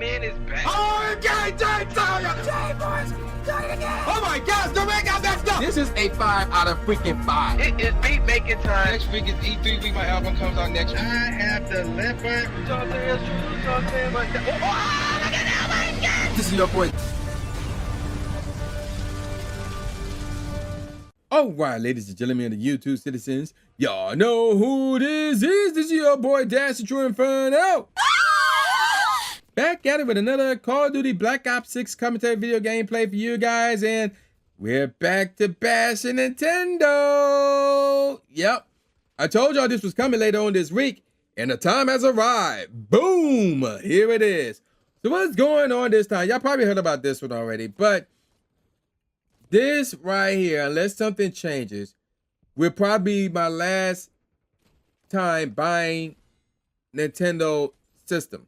man is back. Oh, okay, boys. Oh my gosh, the man got that stuff. This is a 5 out of freaking 5. It is beat making time. Next week is E3 week. My album comes out next week. I have the leopard. This is your boy. Alright, ladies and gentlemen, the YouTube citizens, y'all know who this is. This is your boy Dash the True Inferno. Back at it with another Call of Duty Black Ops 6 commentary video gameplay for you guys, and we're back to bashing Nintendo. Yep, I told y'all this was coming later on this week, and the time has arrived. Boom, here it is. So what's going on this time? Y'all probably heard about this one already, but this right here, unless something changes, will probably be my last time buying Nintendo systems.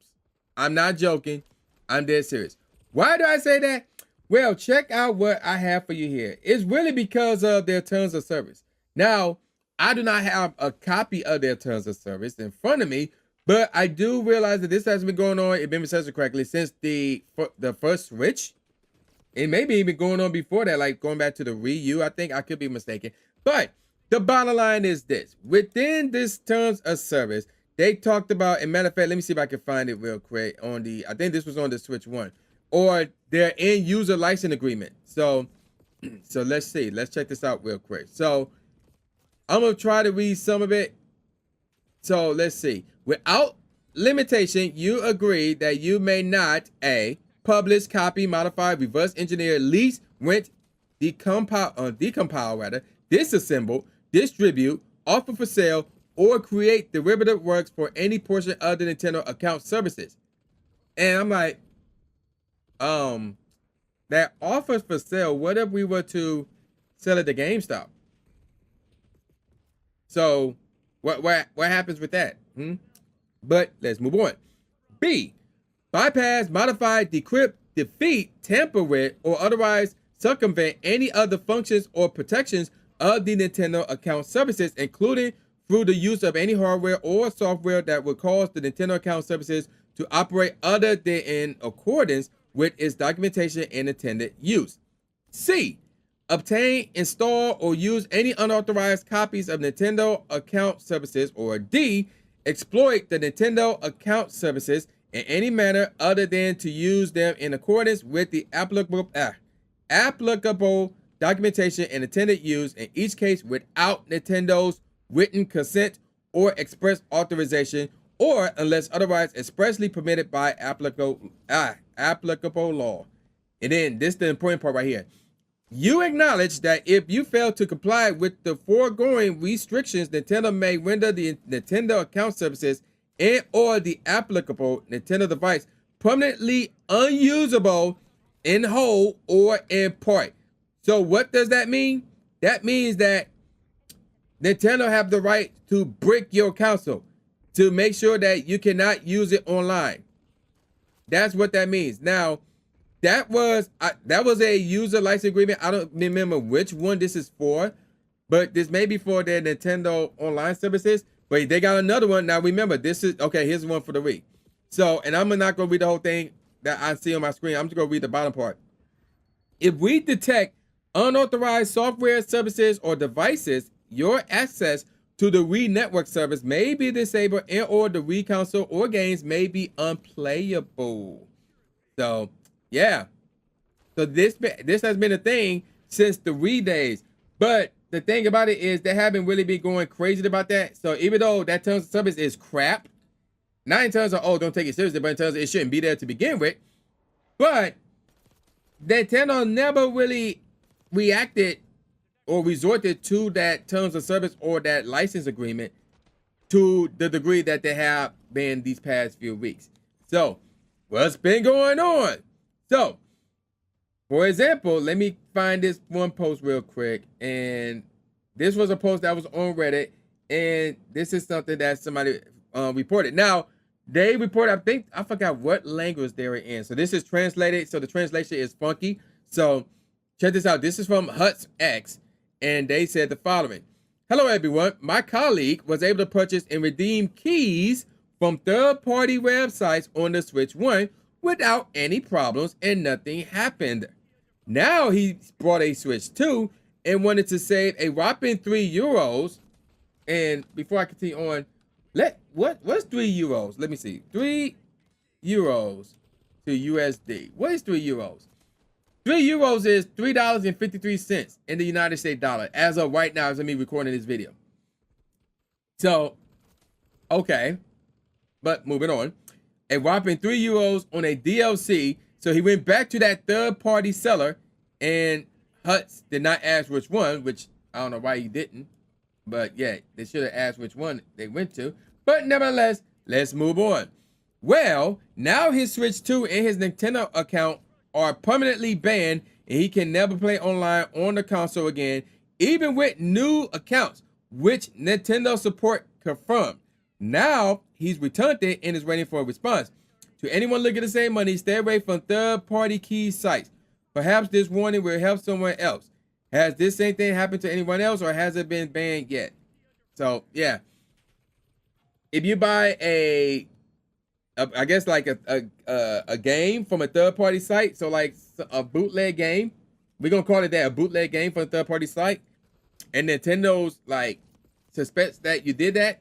I'm not joking. I'm dead serious. Why do I say that? Well, check out what I have for you here. It's really because of their terms of service. Now, I do not have a copy of their terms of service in front of me, but I do realize that this has been going on, if been said correctly, since the first Switch. It may be even going on before that, like going back to the Wii U. I think I could be mistaken. But the bottom line is this. Within this terms of service, they talked about, and matter of fact, let me see if I can find it real quick on the, I think this was on the Switch 1, or their end user license agreement. So let's see. Let's check this out real quick. So I'm going to try to read some of it. So let's see. Without limitation, you agree that you may not, A, publish, copy, modify, reverse engineer, lease, rent, decompile, disassemble, distribute, offer for sale, or create derivative works for any portion of the Nintendo account services. And I'm like, that offers for sale, what if we were to sell it to GameStop? So what happens with that? But let's move on. B, bypass, modify, decrypt, defeat, tamper with, or otherwise circumvent any other functions or protections of the Nintendo account services, including through the use of any hardware or software that would cause the Nintendo account services to operate other than in accordance with its documentation and intended use. C, obtain, install, or use any unauthorized copies of Nintendo account services, or D, exploit the Nintendo account services in any manner other than to use them in accordance with the applicable documentation and intended use, in each case without Nintendo's written consent or express authorization, or unless otherwise expressly permitted by applicable law. And then this is the important part right here. You acknowledge that if you fail to comply with the foregoing restrictions, Nintendo may render the Nintendo account services and or the applicable Nintendo device permanently unusable in whole or in part. So what does that mean? That means that Nintendo have the right to brick your console, to make sure that you cannot use it online. That's what that means. Now, that was a user license agreement. I don't remember which one this is for, but this may be for their Nintendo online services. But they got another one. Now remember, this is, okay, here's one for the week. So, and I'm not going to read the whole thing that I see on my screen. I'm just going to read the bottom part. If we detect unauthorized software, services, or devices, your access to the Wii network service may be disabled, and or the Wii console or games may be unplayable. So, yeah. So this has been a thing since the Wii days. But the thing about it is they haven't really been going crazy about that. So even though that terms of service is crap, not in terms of, oh, don't take it seriously, but in terms of it shouldn't be there to begin with. But Nintendo never really reacted or resorted to that terms of service or that license agreement to the degree that they have been these past few weeks. So what's been going on? So, for example, let me find this one post real quick. And this was a post that was on Reddit. And this is something that somebody reported. Now, they reported, I forgot what language they were in. So this is translated. So the translation is funky. So check this out. This is from Huts X. And they said the following. Hello, everyone. My colleague was able to purchase and redeem keys from third-party websites on the Switch 1 without any problems and nothing happened. Now he brought a Switch 2 and wanted to save a whopping €3. And before I continue on, what's €3? Let me see. €3 to USD. What is €3? €3 is $3.53 in the United States dollar as of right now, as of me recording this video. So, okay, but moving on, a whopping €3 on a DLC. So he went back to that third-party seller, and Huts did not ask which one, which I don't know why he didn't, but yeah, they should have asked which one they went to. But nevertheless, let's move on. Well, now his Switch 2 and his Nintendo account are permanently banned, and he can never play online on the console again, even with new accounts, which Nintendo support confirmed. Now he's returned it and is waiting for a response. To anyone looking to save money, stay away from third-party key sites. Perhaps this warning will help someone else. Has this same thing happened to anyone else, or has it been banned yet? So yeah, if you buy I guess like a game from a third-party site, so like a bootleg game, we're gonna call it that, a bootleg game from a third-party site, and Nintendo's like suspects that you did that,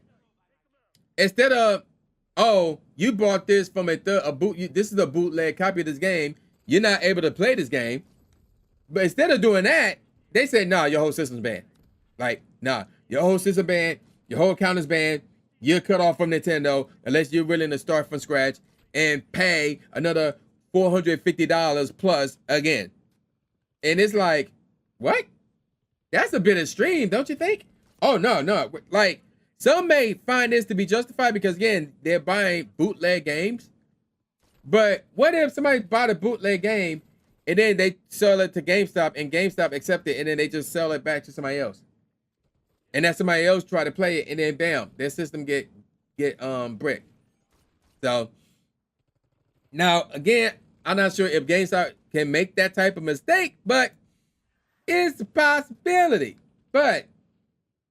instead of, oh, you bought this from this is a bootleg copy of this game, you're not able to play this game. But instead of doing that, they said, nah, your whole system's banned. Like, nah, your whole system banned, your whole account is banned, you're cut off from Nintendo unless you're willing to start from scratch and pay another $450 plus again. And it's like, what? That's a bit extreme, don't you think? Oh, no. Like, some may find this to be justified because, again, they're buying bootleg games. But what if somebody bought a bootleg game and then they sell it to GameStop and GameStop accept it and then they just sell it back to somebody else? And that somebody else try to play it and then bam, their system get bricked. So now, again, I'm not sure if GameStop can make that type of mistake, but it's a possibility. But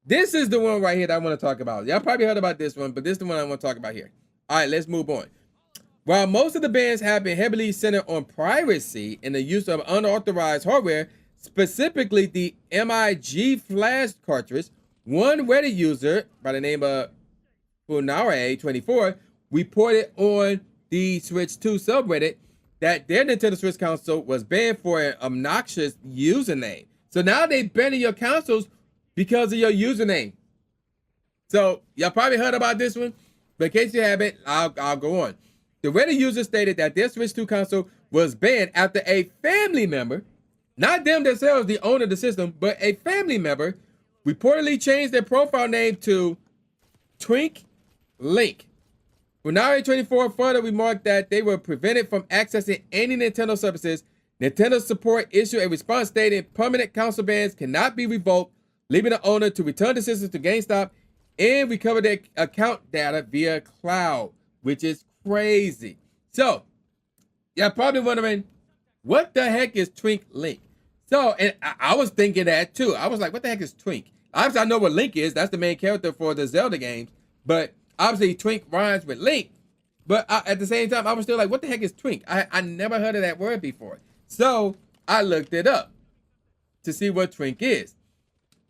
this is the one right here that I want to talk about. Y'all probably heard about this one, but this is the one I want to talk about here. All right, let's move on. While most of the bans have been heavily centered on piracy and the use of unauthorized hardware, specifically the MIG flash cartridge, one Reddit user by the name of Funare24 reported on the Switch 2 subreddit that their Nintendo Switch console was banned for an obnoxious username. So now they banning your consoles because of your username. So y'all probably heard about this one, but in case you haven't, I'll go on. The Reddit user stated that their Switch 2 console was banned after a family member, not them themselves, the owner of the system, but a family member, reportedly changed their profile name to Twink Link. Funari24 further remarked that they were prevented from accessing any Nintendo services. Nintendo support issued a response stating permanent console bans cannot be revoked, leaving the owner to return the system to GameStop and recover their account data via cloud, which is crazy. So, you're probably wondering, what the heck is Twink Link? So, and I was thinking that too. I was like, what the heck is Twink? Obviously, I know what Link is. That's the main character for the Zelda games. But obviously, Twink rhymes with Link. But at the same time, I was still like, what the heck is Twink? I never heard of that word before. So, I looked it up to see what Twink is.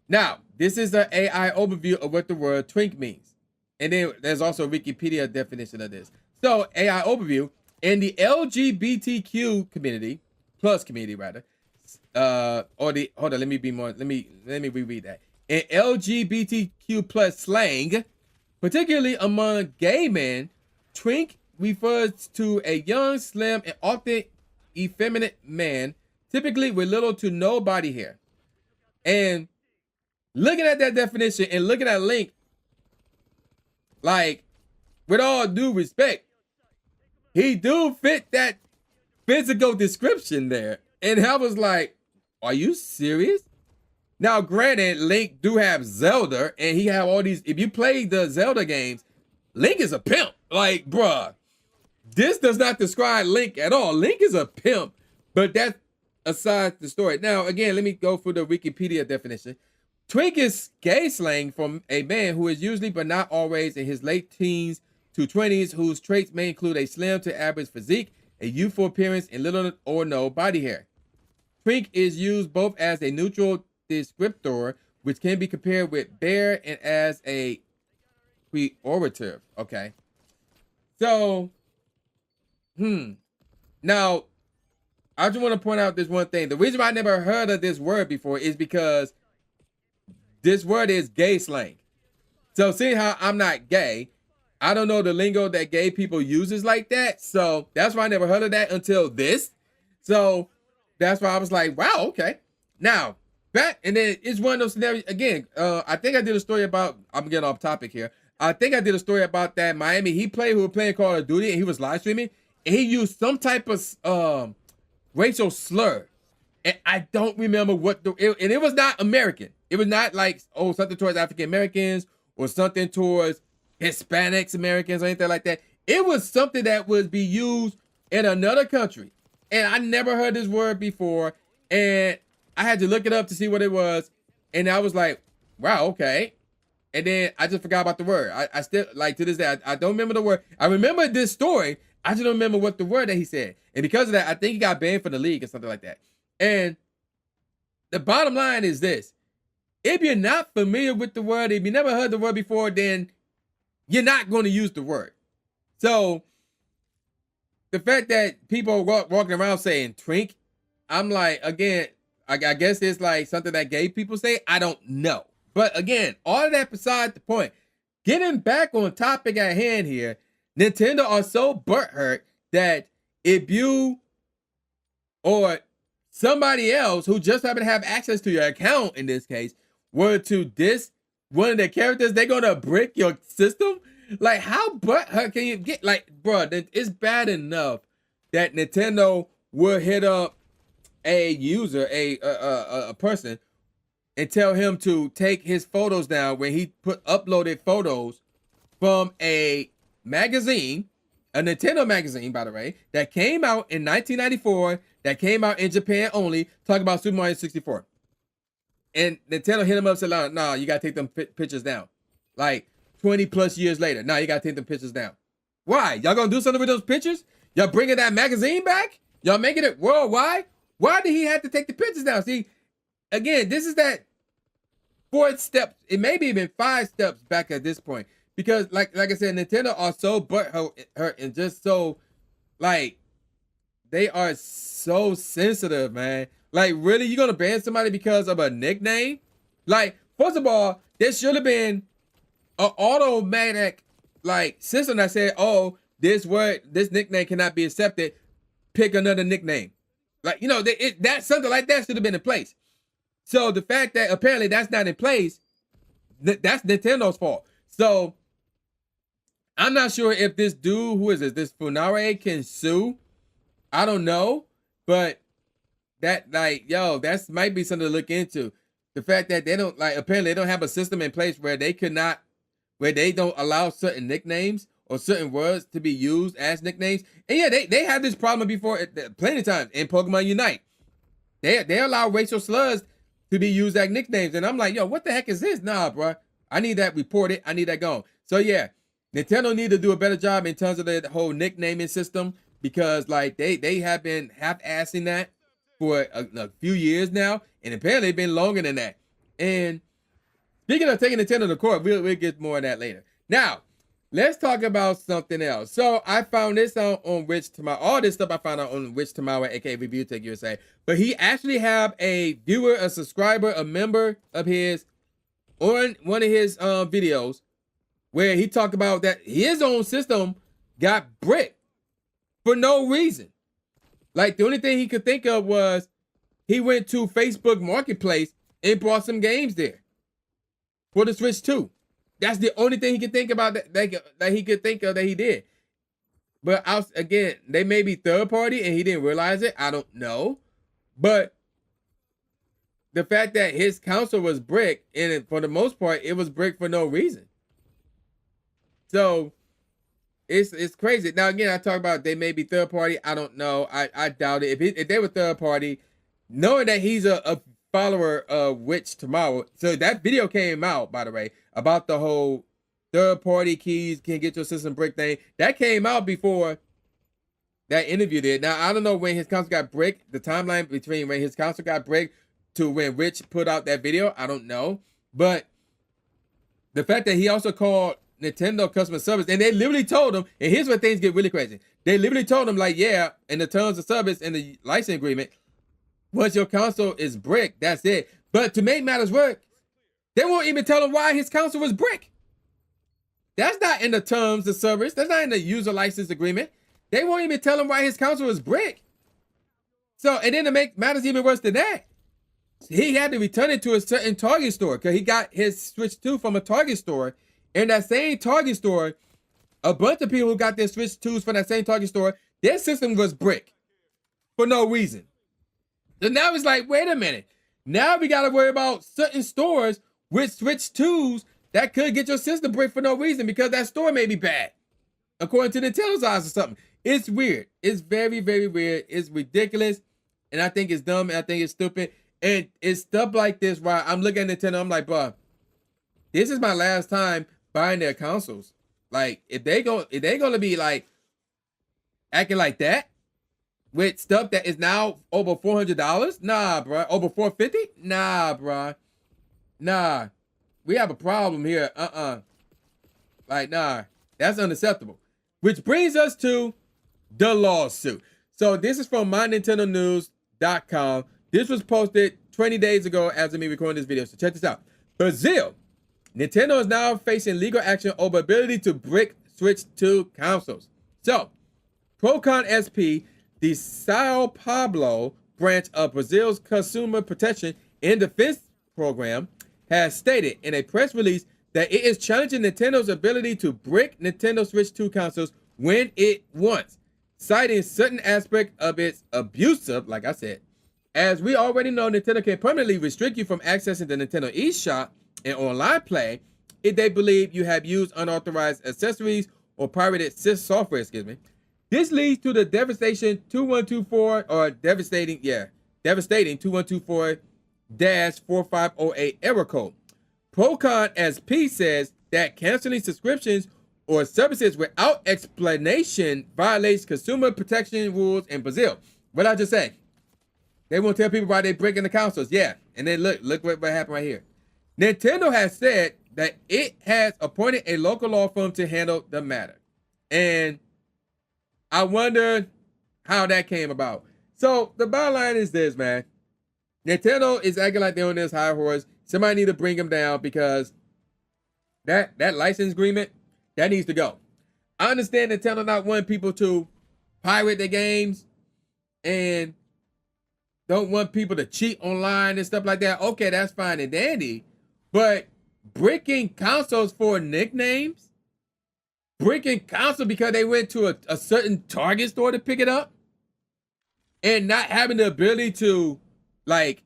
Now, this is an AI overview of what the word Twink means. And then there's also a Wikipedia definition of this. So, AI overview, in the LGBTQ community, plus community rather, hold on, let me reread that. In LGBTQ plus slang, particularly among gay men, Twink refers to a young, slim, and often effeminate man, typically with little to no body hair. And looking at that definition and looking at Link, like, with all due respect, he do fit that physical description there. And I was like, are you serious? Now, granted, Link do have Zelda, and he have all these. If you play the Zelda games, Link is a pimp. Like, bruh, this does not describe Link at all. Link is a pimp, but that's aside the story. Now, again, let me go through the Wikipedia definition. Twink is gay slang from a man who is usually, but not always, in his late teens to 20s, whose traits may include a slim to average physique, a youthful appearance, and little or no body hair. Twink is used both as a neutral descriptor, which can be compared with bare, and as a pejorative. Okay. So, now, I just want to point out this one thing. The reason why I never heard of this word before is because this word is gay slang. So, seeing how I'm not gay, I don't know the lingo that gay people uses like that. So, that's why I never heard of that until this. So, that's why I was like, wow, okay. Now, back, and then it's one of those scenarios, again, I think I did a story about, I'm getting off topic here. I think I did a story about that Miami Heat player who was playing Call of Duty, and he was live streaming, and he used some type of racial slur. And I don't remember what and it was not American. It was not like, oh, something towards African Americans or something towards Hispanics Americans or anything like that. It was something that would be used in another country. And I never heard this word before. And I had to look it up to see what it was. And I was like, wow, okay. And then I just forgot about the word. I still, like, to this day, I don't remember the word. I remember this story. I just don't remember what the word that he said. And because of that, I think he got banned from the league or something like that. And the bottom line is this. If you're not familiar with the word, if you never heard the word before, then you're not going to use the word. So the fact that people walking around saying twink, I'm like, again, I guess it's like something that gay people say. I don't know. But again, all of that beside the point. Getting back on topic at hand here, Nintendo are so butthurt that if you or somebody else who just happen to have access to your account, in this case, were to diss one of their characters, they're gonna brick your system. Like, how butthurt can you get? Like, bro, it's bad enough that Nintendo will hit up a user, a person, and tell him to take his photos down when he uploaded photos from a magazine, a Nintendo magazine, by the way, that came out in 1994, that came out in Japan only, talking about Super Mario 64. And Nintendo hit him up and said, no, you gotta take them pictures down. Like 20 plus years later, you gotta take them pictures down. Why? Y'all gonna do something with those pictures? Y'all bringing that magazine back? Y'all making it worldwide? Why did he have to take the pictures down? See, again, this is that 4 steps. It may be even 5 steps back at this point. Because like I said, Nintendo are so butthurt and just so, like, they are so sensitive, man. Like, really, you gonna ban somebody because of a nickname? Like, first of all, there should have been an automatic, like, system that said, oh, this nickname cannot be accepted. Pick another nickname. Like, you know, that something like that should have been in place. So the fact that apparently that's not in place, that's Nintendo's fault. So I'm not sure if this dude, who is this Funare, can sue. I don't know, but that, like, yo, that might be something to look into. The fact that they don't, like, apparently they don't have a system in place where they don't allow certain nicknames or certain words to be used as nicknames. And yeah, they had this problem before plenty of times in Pokemon Unite. They allow racial slurs to be used as nicknames. And I'm like, yo, what the heck is this? Nah, bro. I need that reported. I need that gone. So yeah, Nintendo need to do a better job in terms of the whole nicknaming system, because like they have been half-assing that for a few years now, and apparently it's been longer than that. And speaking of taking Nintendo to court, we'll get more of that later. Now, let's talk about something else. So I found this out on Rich Tomorrow. All this stuff I found out on Rich Tomorrow, aka Review Tech USA. But he actually have a viewer, a subscriber, a member of his on one of his videos where he talked about that his own system got bricked for no reason. Like, the only thing he could think of was he went to Facebook Marketplace and bought some games there for the Switch 2. That's the only thing he could think about that he could think of that he did. But again, they may be third party and he didn't realize it. I don't know. But the fact that his console was bricked, and for the most part, it was bricked for no reason. So it's crazy. Now, again, I talk about they may be third party. I don't know. I doubt it. If they were third party, knowing that he's a follower of Witch Tomorrow. So that video came out, by the way, about the whole third party keys can get your system brick thing. That came out before that interview did. Now, I don't know when his console got bricked, the timeline between when his console got bricked to when Rich put out that video, I don't know. But the fact that he also called Nintendo customer service, and they literally told him, and here's where things get really crazy. They literally told him, like, yeah, in the terms of service in the license agreement, once your console is bricked, that's it. But to make matters worse, they won't even tell him why his console was bricked. That's not in the terms of service. That's not in the user license agreement. They won't even tell him why his console was bricked. So, and then to make matters even worse than that, he had to return it to a certain Target store because he got his Switch 2 from a Target store. In that same Target store, a bunch of people who got their Switch 2s from that same Target store, their system was bricked for no reason. So now it's like, wait a minute. Now we got to worry about certain stores with Switch 2s that could get your system bricked for no reason because that store may be bad, according to Nintendo's eyes or something. It's weird. It's very, very weird. It's ridiculous. And I think it's dumb. And I think it's stupid. And it's stuff like this where I'm looking at Nintendo. I'm like, bro, this is my last time buying their consoles. Like, if they're gonna be like acting like that with stuff that is now over $400, nah, bro. Over $450, nah, bro. Nah, we have a problem here. Like, nah, that's unacceptable. Which brings us to the lawsuit. So this is from mynintendonews.com. This was posted 20 days ago as of me recording this video. So check this out. Brazil. Nintendo is now facing legal action over ability to brick Switch 2 consoles. So, Procon SP, the Sao Paulo branch of Brazil's Consumer Protection and Defense Program, has stated in a press release that it is challenging Nintendo's ability to brick Nintendo Switch 2 consoles when it wants, citing certain aspects of its abusive, like I said. As we already know, Nintendo can permanently restrict you from accessing the Nintendo eShop and online play if they believe you have used unauthorized accessories or pirated software, This leads to the devastating 2124-4508 error code. Procon SP says that canceling subscriptions or services without explanation violates consumer protection rules in Brazil. What I just say? They won't tell people why they're breaking the consoles. Yeah, and then look what happened right here. Nintendo has said that it has appointed a local law firm to handle the matter. And I wonder how that came about. So the bottom line is this, man. Nintendo is acting like they're on this high horse. Somebody need to bring them down because that license agreement, that needs to go. I understand Nintendo not wanting people to pirate their games and don't want people to cheat online and stuff like that. Okay, that's fine and dandy. But bricking consoles for nicknames? Bricking console because they went to a certain Target store to pick it up? And not having the ability to, like,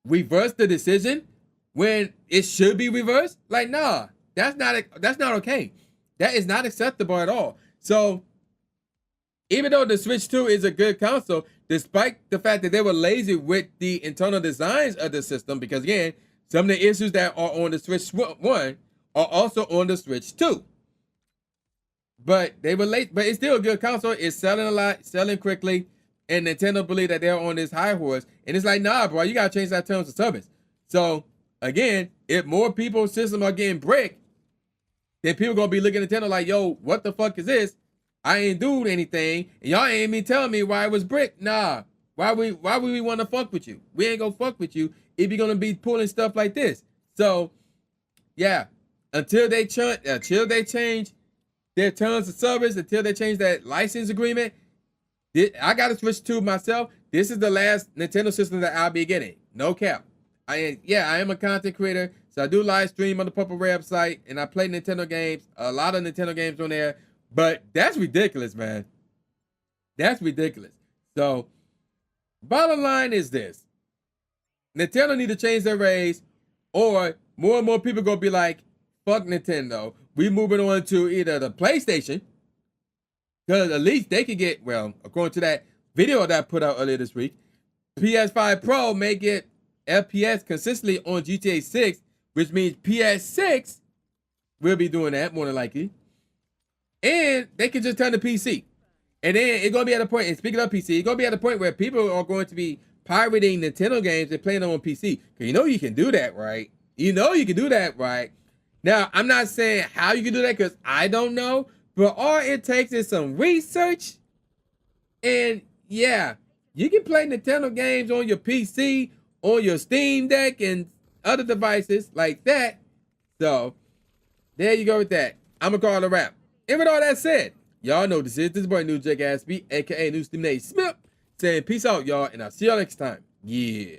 reverse the decision when it should be reversed? Like, nah, that's not okay. That is not acceptable at all. So, even though the Switch 2 is a good console, despite the fact that they were lazy with the internal designs of the system, because again, some of the issues that are on the Switch 1 are also on the Switch 2. But they were late, but it's still a good console. It's selling a lot, selling quickly, and Nintendo believe that they're on this high horse. And it's like, nah, bro, you gotta change that terms of service. So again, if more people's systems are getting bricked, then people gonna be looking at Nintendo like, yo, what the fuck is this? I ain't doing anything, and y'all ain't even telling me why it was bricked. Nah, why would we want to fuck with you? We ain't gonna fuck with you if you're gonna be pulling stuff like this. So, yeah, until they change their terms of service, until they change that license agreement, I gotta switch to myself. This is the last Nintendo system that I'll be getting. No cap. I am a content creator, so I do live stream on the Purple website, and I play Nintendo games, a lot of Nintendo games on there. But that's ridiculous, man. That's ridiculous. So, bottom line is this. Nintendo need to change their ways, or more and more people gonna be like, fuck Nintendo. We moving on to either the PlayStation, because at least they can get, well, according to that video that I put out earlier this week, PS5 Pro may get FPS consistently on GTA 6, which means PS6 will be doing that more than likely. And they can just turn the PC. And then it's gonna be at a point, and speaking of PC, it's gonna be at a point where people are going to be pirating Nintendo games and playing them on PC. Cause you know you can do that, right? You know you can do that, right? Now, I'm not saying how you can do that because I don't know, but all it takes is some research. And yeah, you can play Nintendo games on your PC, on your Steam Deck, and other devices like that. So there you go with that. I'm gonna call it a wrap. And with all that said, y'all know this boy New Jake Aspie, aka New Steam Nate Smith, saying peace out, y'all, and I'll see y'all next time. Yeah.